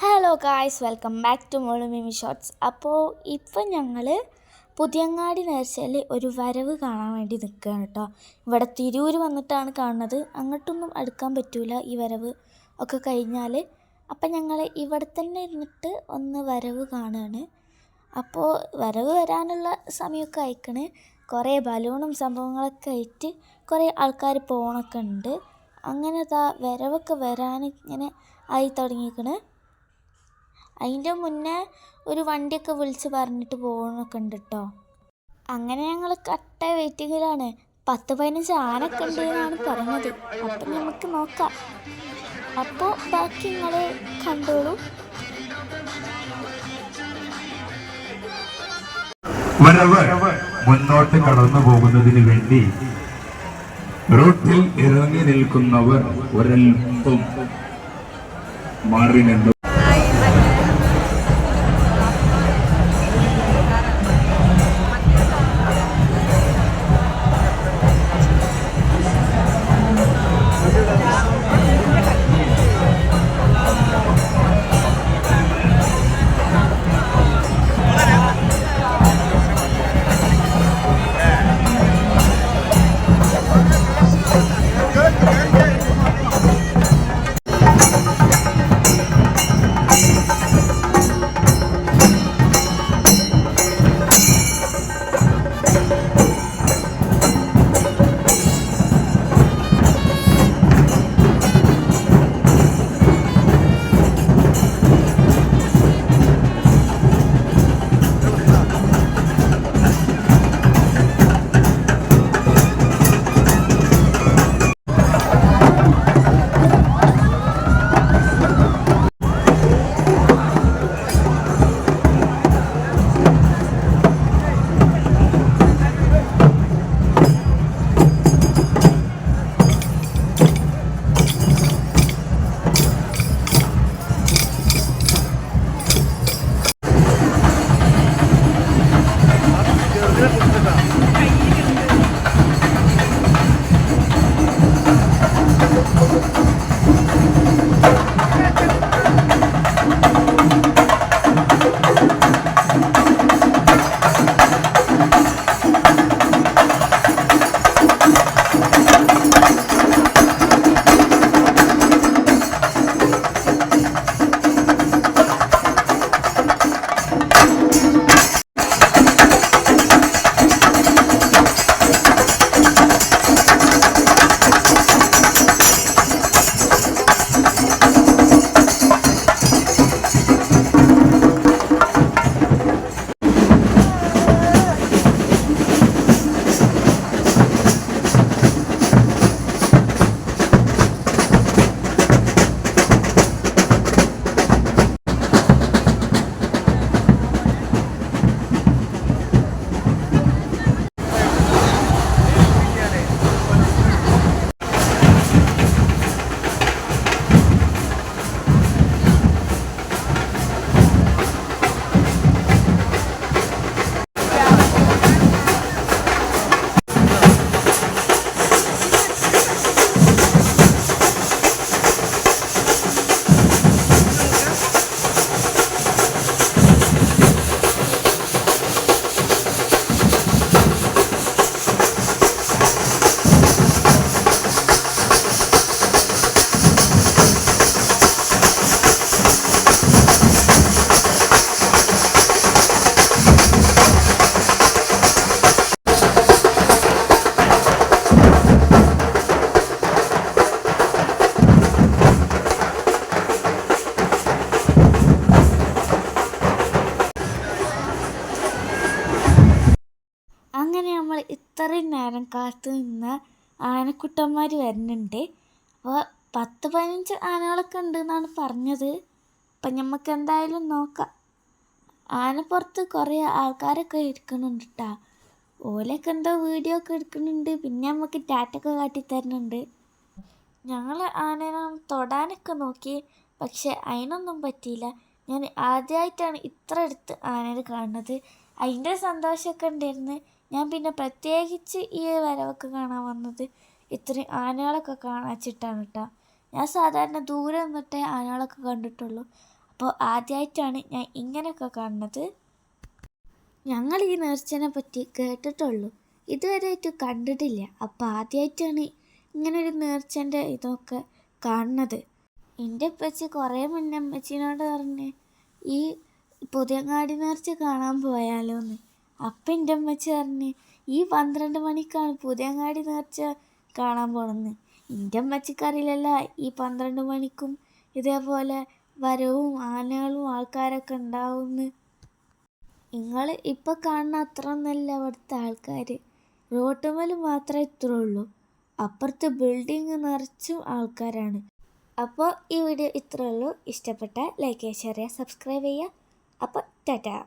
Hello guys, welcome back to മോള് Mimi shorts. അപ്പോൾ ഇപ്പം ഞങ്ങൾ പുതിയങ്ങാടി നേർച്ചയിൽ ഒരു വരവ് കാണാൻ വേണ്ടി നിൽക്കുകയാണ് കേട്ടോ. ഇവിടെ തിരൂർ വന്നിട്ടാണ് കാണുന്നത്. അങ്ങോട്ടൊന്നും അടുക്കാൻ പറ്റില്ല ഈ വരവ് ഒക്കെ കഴിഞ്ഞാൽ. അപ്പം ഞങ്ങൾ ഇവിടെ തന്നെ ഇരുന്നിട്ട് ഒന്ന് വരവ് കാണുകയാണ്. അപ്പോൾ വരവ് വരാനുള്ള സമയമൊക്കെ അയക്കണ്. കുറേ ബലൂണും സംഭവങ്ങളൊക്കെ ആയിട്ട് കുറേ ആൾക്കാർ പോകണമൊക്കെ ഉണ്ട്. അങ്ങനെ വരവൊക്കെ വരാൻ ഇങ്ങനെ ആയി തുടങ്ങിയിരിക്കണ്. അതിൻ്റെ മുന്നേ ഒരു വണ്ടിയൊക്കെ വിളിച്ച് പറഞ്ഞിട്ട് പോകണമൊക്കെ ഉണ്ട് കേട്ടോ. അങ്ങനെ ഞങ്ങൾ കട്ട വെയിറ്റിങ്ങിലാണ്. 10-15 ആനൊക്കെ ഉണ്ട് എന്നാണ് പറഞ്ഞത്. അപ്പം നമുക്ക് നോക്കാം. അപ്പോൾ ബാക്കി നിങ്ങൾ കണ്ടോളൂ. മുന്നോട്ട് കടന്നു പോകുന്നതിന് വേണ്ടി റോട്ടിൽ ഇറങ്ങി നിൽക്കുന്നവർ ഒരൽപ്പം മാറി നിന്നു. അങ്ങനെ നമ്മൾ ഇത്രയും നേരം കാത്തു നിന്ന ആനക്കുട്ടന്മാർ വരുന്നുണ്ട്. അപ്പോൾ 10-15 ആനകളൊക്കെ ഉണ്ട് എന്നാണ് പറഞ്ഞത്. അപ്പം നമുക്ക് എന്തായാലും നോക്കാം. ആനപ്പുറത്ത് കുറേ ആൾക്കാരൊക്കെ ഇരിക്കുന്നുണ്ട് കേട്ടോ. ഓലൊക്കെ എന്തോ വീഡിയോ ഒക്കെ എടുക്കുന്നുണ്ട്. പിന്നെ നമുക്ക് ടാറ്റൊക്കെ കാട്ടിത്തരുന്നുണ്ട്. ഞങ്ങൾ ആനേനെ തൊടാനൊക്കെ നോക്കി, പക്ഷെ അതിനൊന്നും പറ്റിയില്ല. ഞാൻ ആദ്യമായിട്ടാണ് ഇത്ര അടുത്ത് ആനേനെ കാണുന്നത്. അതിൻ്റെ സന്തോഷമൊക്കെ ഉണ്ടായിരുന്നു. ഞാൻ പിന്നെ പ്രത്യേകിച്ച് ഈ വരവൊക്കെ കാണാൻ വന്നത് ഇത്രയും ആനകളൊക്കെ കാണാച്ചിട്ടാണ് കേട്ടോ. ഞാൻ സാധാരണ ദൂരെ നിന്നിട്ടേ ആനകളൊക്കെ കണ്ടിട്ടുള്ളൂ. അപ്പോൾ ആദ്യമായിട്ടാണ് ഞാൻ ഇങ്ങനെയൊക്കെ കാണുന്നത്. ഞങ്ങൾ ഈ നേർച്ചനെ പറ്റി കേട്ടിട്ടുള്ളൂ, ഇതുവരെയായിട്ട് കണ്ടിട്ടില്ല. അപ്പോൾ ആദ്യമായിട്ടാണ് ഇങ്ങനൊരു നേർച്ചൻ്റെ ഇതൊക്കെ കാണുന്നത്. എൻ്റെ ഉപ്പച്ചി കുറേ മുന്നേ അമ്മച്ചിനോട് പറഞ്ഞ് ഈ പുതിയങ്ങാടി നേർച്ച കാണാൻ പോയാലോ എന്ന്. അപ്പം എൻ്റെ അമ്മച്ചി പറഞ്ഞ് ഈ 12 മണിക്കാണ് പുതിയങ്ങാടി നേർച്ച കാണാൻ പോകണമെന്ന്. എൻ്റെ അമ്മച്ചിക്കറിയില്ലല്ലോ ഈ 12 മണിക്കും ഇതേപോലെ വരവും ആനകളും ആൾക്കാരൊക്കെ ഉണ്ടാവുമെന്ന്. നിങ്ങൾ ഇപ്പം കാണുന്ന അത്ര ഒന്നല്ല അവിടുത്തെ ആൾക്കാർ, റോട്ടുമ്മൽ മാത്രമേ ഇത്ര ഉള്ളൂ. അപ്പുറത്ത് ബിൽഡിങ് നിറച്ചും ആൾക്കാരാണ്. അപ്പോൾ ഈ വീഡിയോ ഇത്രയേ ഉള്ളൂ. ഇഷ്ടപ്പെട്ടാൽ ലൈക്ക് ചെയ്യുക, ഷെയർ ചെയ്യുക, സബ്സ്ക്രൈബ് ചെയ്യുക. അപ്പോൾ ടാറ്റാ.